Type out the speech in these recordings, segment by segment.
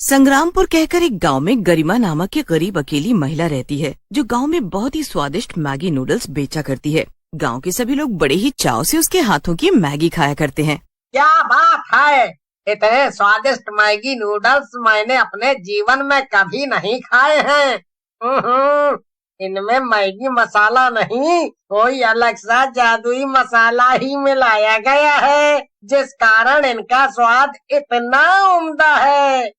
संग्रामपुर कहकर एक गांव में गरिमा नामक एक गरीब अकेली महिला रहती है, जो गांव में बहुत ही स्वादिष्ट मैगी नूडल्स बेचा करती है। गांव के सभी लोग बड़े ही चाव से उसके हाथों की मैगी खाया करते हैं। क्या बात है, इतने स्वादिष्ट मैगी नूडल्स मैंने अपने जीवन में कभी नहीं खाए हैं। इनमें मैगी मसाला नहीं, कोई अलग सा जादुई मसाला ही मिलाया गया है, जिस कारण इनका स्वाद इतना उम्दा है।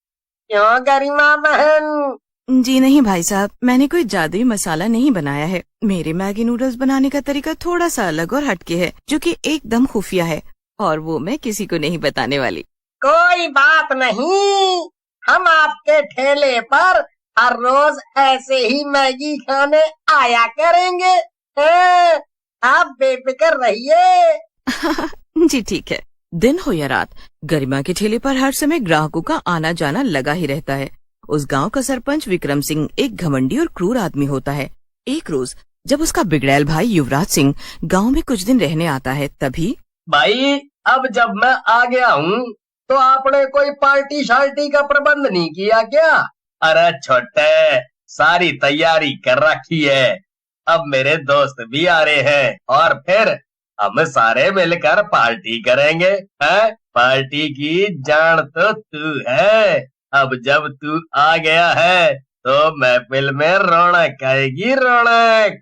क्यों गरिमा बहन? जी नहीं भाई साहब, मैंने कोई जादुई मसाला नहीं बनाया है। मेरे मैगी नूडल्स बनाने का तरीका थोड़ा सा अलग और हटके है, जो कि एकदम खुफिया है, और वो मैं किसी को नहीं बताने वाली। कोई बात नहीं, हम आपके ठेले पर हर रोज ऐसे ही मैगी खाने आया करेंगे। आप बेफिक्र रहिए। जी ठीक है। दिन हो या रात, गरिमा के ठेले पर हर समय ग्राहकों का आना जाना लगा ही रहता है। उस गांव का सरपंच विक्रम सिंह एक घमंडी और क्रूर आदमी होता है। एक रोज जब उसका बिगड़ैल भाई युवराज सिंह गांव में कुछ दिन रहने आता है, तभी भाई, अब जब मैं आ गया हूँ तो आपने कोई पार्टी शार्टी का प्रबंध नहीं किया क्या? अरे छोटे, सारी तैयारी कर रखी है। अब मेरे दोस्त भी आ रहे हैं और फिर हम सारे मिलकर पार्टी करेंगे। हैं? पार्टी की जान तो तू है। अब जब तू आ गया है तो महफिल में रौनक आएगी, रौनक।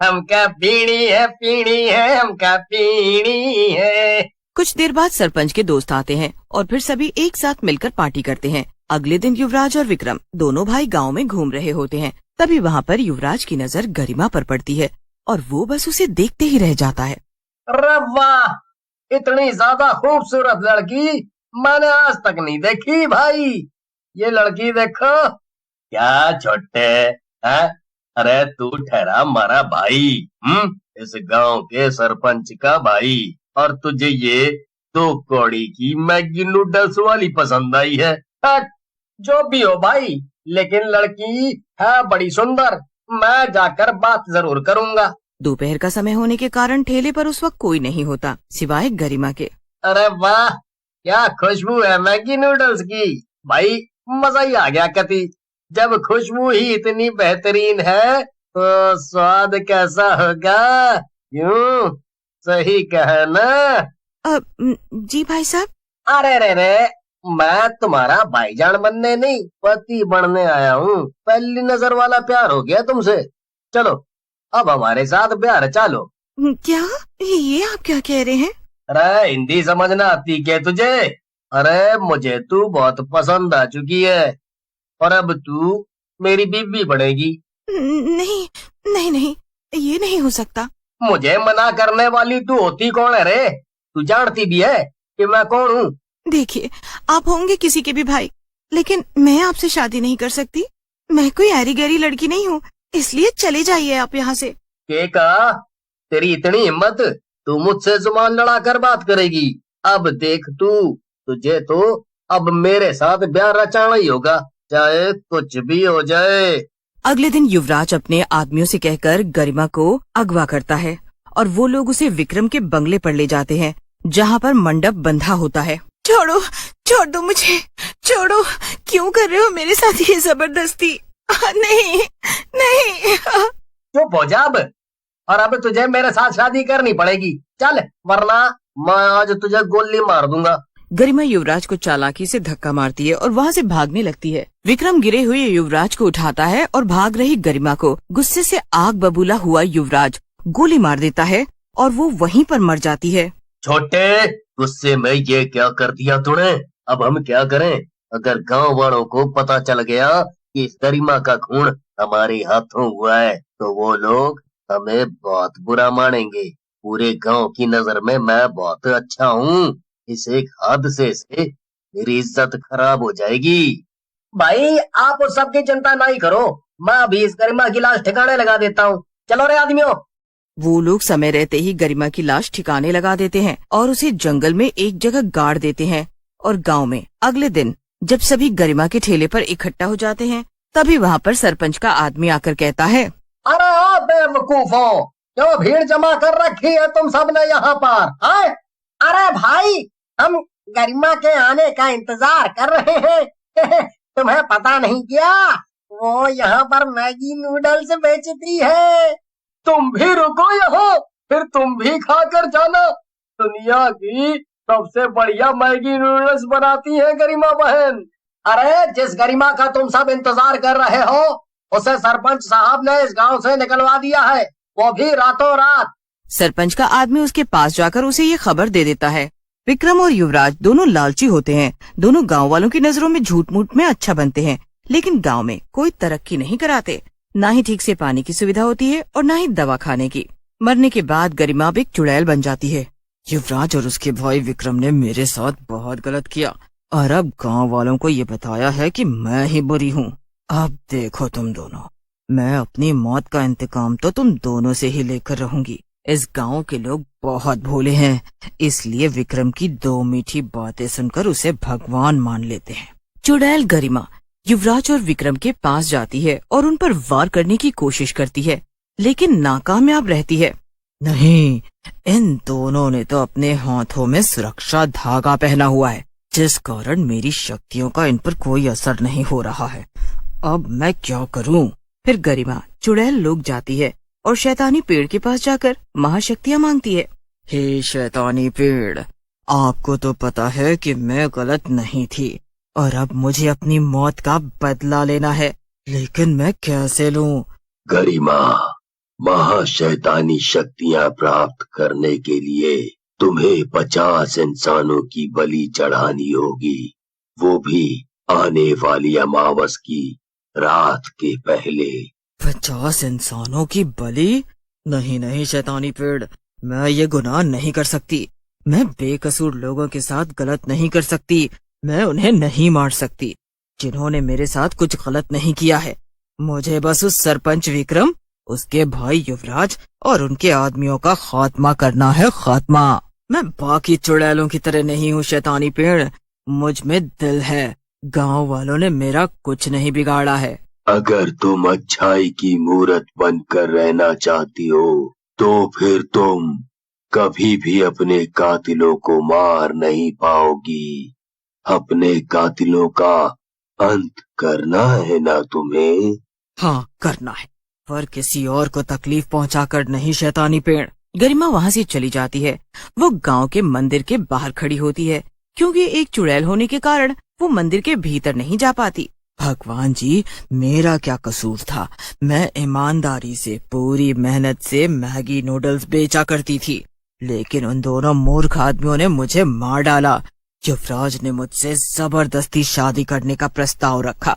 हमका पीणी है, हमका पीणी है। कुछ देर बाद सरपंच के दोस्त आते हैं और फिर सभी एक साथ मिलकर पार्टी करते हैं। अगले दिन युवराज और विक्रम दोनों भाई गांव में घूम रहे होते हैं। तभी वहाँ पर युवराज की नजर गरिमा पर पड़ती है और वो बस उसे देखते ही रह जाता है। अरे वाह, इतनी ज्यादा खूबसूरत लड़की मैंने आज तक नहीं देखी भाई। ये लड़की देखो। क्या छोटे है? अरे तू ठहरा हमारा भाई, इस गांव के सरपंच का भाई, और तुझे ये 2 कौड़ी की मैगी नूडल्स वाली पसंद आई है। जो भी हो भाई, लेकिन लड़की है बड़ी सुंदर। मैं जाकर बात जरूर करूंगा। दोपहर का समय होने के कारण ठेले पर उस वक्त कोई नहीं होता सिवाय गरिमा के। अरे वाह, क्या खुशबू है मैगी नूडल्स की। भाई मजा ही आ गया कति। जब खुशबू ही इतनी बेहतरीन है तो स्वाद कैसा होगा? यूं सही कहा ना? जी भाई साहब। अरे रे रे, मैं तुम्हारा भाईजान बनने नहीं, पति बनने आया हूँ। पहली नजर वाला प्यार हो गया तुमसे। चलो अब हमारे साथ प्यार चालो। क्या? ये आप क्या कह रहे हैं? अरे हिंदी समझना आती क्या तुझे? अरे मुझे तू बहुत पसंद आ चुकी है और अब तू मेरी बीवी बनेगी। नहीं नहीं नहीं, ये नहीं हो सकता। मुझे मना करने वाली तू होती कौन है रे? तू जानती भी है कि मैं कौन हूँ? देखिए, आप होंगे किसी के भी भाई, लेकिन मैं आपसे शादी नहीं कर सकती। मैं कोई ऐरी गैरी लड़की नहीं हूँ, इसलिए चले जाइए आप यहाँ से। के कहा? तेरी इतनी हिम्मत, तू मुझसे जुबान लड़ाकर बात करेगी? अब देख तू, तुझे तो अब मेरे साथ ब्याह रचाना ही होगा, चाहे कुछ भी हो जाए। अगले दिन युवराज अपने आदमियों से कहकर गरिमा को अगवा करता है और वो लोग उसे विक्रम के बंगले पर ले जाते हैं, जहाँ पर मंडप बंधा होता है। छोड़ो, छोड़ दो मुझे, छोड़ो। क्यों कर रहे हो मेरे साथ ये जबरदस्ती? नहीं नहीं। चुप हो जा अब। और अब तुझे मेरे साथ शादी करनी पड़ेगी, चल, वरना मैं आज तुझे गोली मार दूंगा। गरिमा युवराज को चालाकी से धक्का मारती है और वहाँ से भागने लगती है। विक्रम गिरे हुए युवराज को उठाता है और भाग रही गरिमा को गुस्से से आग बबूला हुआ युवराज गोली मार देता है और वो वहीं पर मर जाती है। छोटे, गुस्से में ये क्या कर दिया तूने? अब हम क्या करें? अगर गांव वालों को पता चल गया कि इस गरिमा का खून हमारे हाथों हुआ है तो वो लोग हमें बहुत बुरा मानेंगे। पूरे गांव की नजर में मैं बहुत अच्छा हूँ। इस एक हादसे से मेरी इज्जत खराब हो जाएगी। भाई आप उस सब की चिंता नहीं करो, मैं अभी इस गरिमा की लाश ठिकाने लगा देता हूँ। चलो रे आदमियों। वो लोग समय रहते ही गरिमा की लाश ठिकाने लगा देते हैं और उसे जंगल में एक जगह गाड़ देते हैं। और गांव में अगले दिन जब सभी गरिमा के ठेले पर इकट्ठा हो जाते हैं, तभी वहाँ पर सरपंच का आदमी आकर कहता है, अरे ओ बेवकूफों, क्यों भीड़ जमा कर रखी है तुम सब ने यहाँ पर? अरे भाई, हम गरिमा के आने का इंतजार कर रहे हैं। तुम्हें पता नहीं क्या, वो यहाँ पर मैगी नूडल्स बेचती है। तुम भी रुको यहाँ, फिर तुम भी खाकर जाना। दुनिया की सबसे बढ़िया मैगी नूडल्स बनाती है गरिमा बहन। अरे जिस गरिमा का तुम सब इंतजार कर रहे हो, उसे सरपंच साहब ने इस गांव से निकलवा दिया है, वो भी रातों रात। सरपंच का आदमी उसके पास जाकर उसे ये खबर दे देता है। विक्रम और युवराज दोनों लालची होते हैं। दोनों गांव वालों की नजरों में झूठ मूठ में अच्छा बनते हैं, लेकिन गांव में कोई तरक्की नहीं कराते। ना ही ठीक से पानी की सुविधा होती है और ना ही दवा खाने की। मरने के बाद गरिमा अब एक चुड़ैल बन जाती है। युवराज और उसके भाई विक्रम ने मेरे साथ बहुत गलत किया और अब गांव वालों को ये बताया है कि मैं ही बुरी हूँ। अब देखो तुम दोनों, मैं अपनी मौत का इंतकाम तो तुम दोनों से ही लेकर रहूंगी। इस गांव के लोग बहुत भोले हैं, इसलिए विक्रम की 2 मीठी बातें सुनकर उसे भगवान मान लेते हैं। चुड़ैल गरिमा युवराज और विक्रम के पास जाती है और उन पर वार करने की कोशिश करती है, लेकिन नाकामयाब रहती है। नहीं, इन दोनों ने तो अपने हाथों में सुरक्षा धागा पहना हुआ है, जिस कारण मेरी शक्तियों का इन पर कोई असर नहीं हो रहा है। अब मैं क्या करूं? फिर गरिमा चुड़ैल लोग जाती है और शैतानी पेड़ के पास जाकर महाशक्तियां मांगती है। हे शैतानी पेड़, आपको तो पता है कि मैं गलत नहीं थी और अब मुझे अपनी मौत का बदला लेना है, लेकिन मैं कैसे लूं? गरिमा, महाशैतानी शक्तियां प्राप्त करने के लिए तुम्हें 50 इंसानों की बलि चढ़ानी होगी, वो भी आने वाली अमावस की रात के पहले। 50 इंसानों की बलि? नहीं नहीं शैतानी पेड़, मैं ये गुनाह नहीं कर सकती। मैं बेकसूर लोगों के साथ गलत नहीं कर सकती। मैं उन्हें नहीं मार सकती जिन्होंने मेरे साथ कुछ गलत नहीं किया है। मुझे बस उस सरपंच विक्रम, उसके भाई युवराज और उनके आदमियों का खात्मा करना है, खात्मा। मैं बाकी चुड़ैलों की तरह नहीं हूँ शैतानी पेड़, मुझ में दिल है। गांव वालों ने मेरा कुछ नहीं बिगाड़ा है। अगर तुम अच्छाई की मूरत बनकर रहना चाहती हो तो फिर तुम कभी भी अपने कातिलों को मार नहीं पाओगी। अपने कातिलों का अंत करना है ना तुम्हें? हाँ करना है, पर किसी और को तकलीफ पहुंचाकर नहीं शैतानी पेड़। गरिमा वहाँ से चली जाती है। वो गांव के मंदिर के बाहर खड़ी होती है, क्योंकि एक चुड़ैल होने के कारण वो मंदिर के भीतर नहीं जा पाती। भगवान जी, मेरा क्या कसूर था? मैं ईमानदारी से पूरी मेहनत से मैगी नूडल्स बेचा करती थी, लेकिन उन दोनों मूर्ख आदमियों ने मुझे मार डाला। युवराज ने मुझसे जबरदस्ती शादी करने का प्रस्ताव रखा।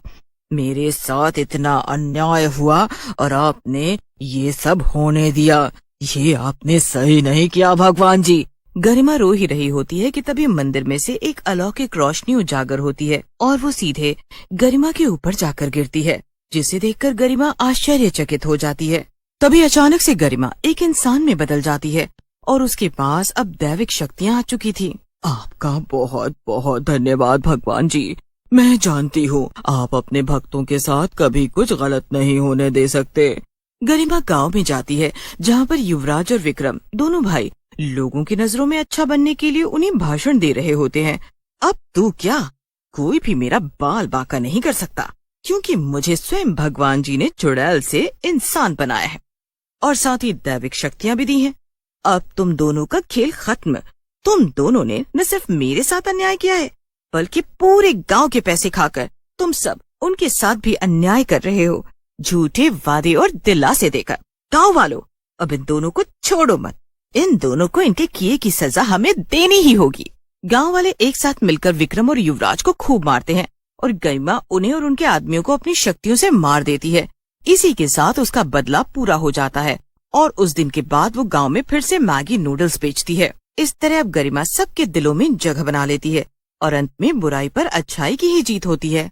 मेरे साथ इतना अन्याय हुआ और आपने ये सब होने दिया। ये आपने सही नहीं किया भगवान जी। गरिमा रो ही रही होती है कि तभी मंदिर में से एक अलौकिक रोशनी उजागर होती है और वो सीधे गरिमा के ऊपर जाकर गिरती है, जिसे देखकर गरिमा आश्चर्यचकित हो जाती है। तभी अचानक से गरिमा एक इंसान में बदल जाती है और उसके पास अब दैविक शक्तियां आ चुकी थी। आपका बहुत बहुत धन्यवाद भगवान जी। मैं जानती हूँ आप अपने भक्तों के साथ कभी कुछ गलत नहीं होने दे सकते। गरिमा गांव में जाती है, जहाँ पर युवराज और विक्रम दोनों भाई लोगों की नजरों में अच्छा बनने के लिए उन्हें भाषण दे रहे होते हैं। अब तू क्या, कोई भी मेरा बाल बांका नहीं कर सकता, क्योंकि मुझे स्वयं भगवान जी ने चुड़ैल से इंसान बनाया है और साथ ही दैविक शक्तियां भी दी हैं। अब तुम दोनों का खेल खत्म। तुम दोनों ने न सिर्फ मेरे साथ अन्याय किया है, बल्कि पूरे गांव के पैसे खाकर तुम सब उनके साथ भी अन्याय कर रहे हो, झूठे वादे और दिलासे देकर। गांव वालों, अब इन दोनों को छोड़ो मत। इन दोनों को इनके किए की सजा हमें देनी ही होगी। गांव वाले एक साथ मिलकर विक्रम और युवराज को खूब मारते हैं और गरिमा उन्हें और उनके आदमियों को अपनी शक्तियों से मार देती है। इसी के साथ उसका बदला पूरा हो जाता है और उस दिन के बाद वो गांव में फिर से मैगी नूडल्स बेचती है। इस तरह अब गरिमा सबके दिलों में जगह बना लेती है और अंत में बुराई पर अच्छाई की ही जीत होती है।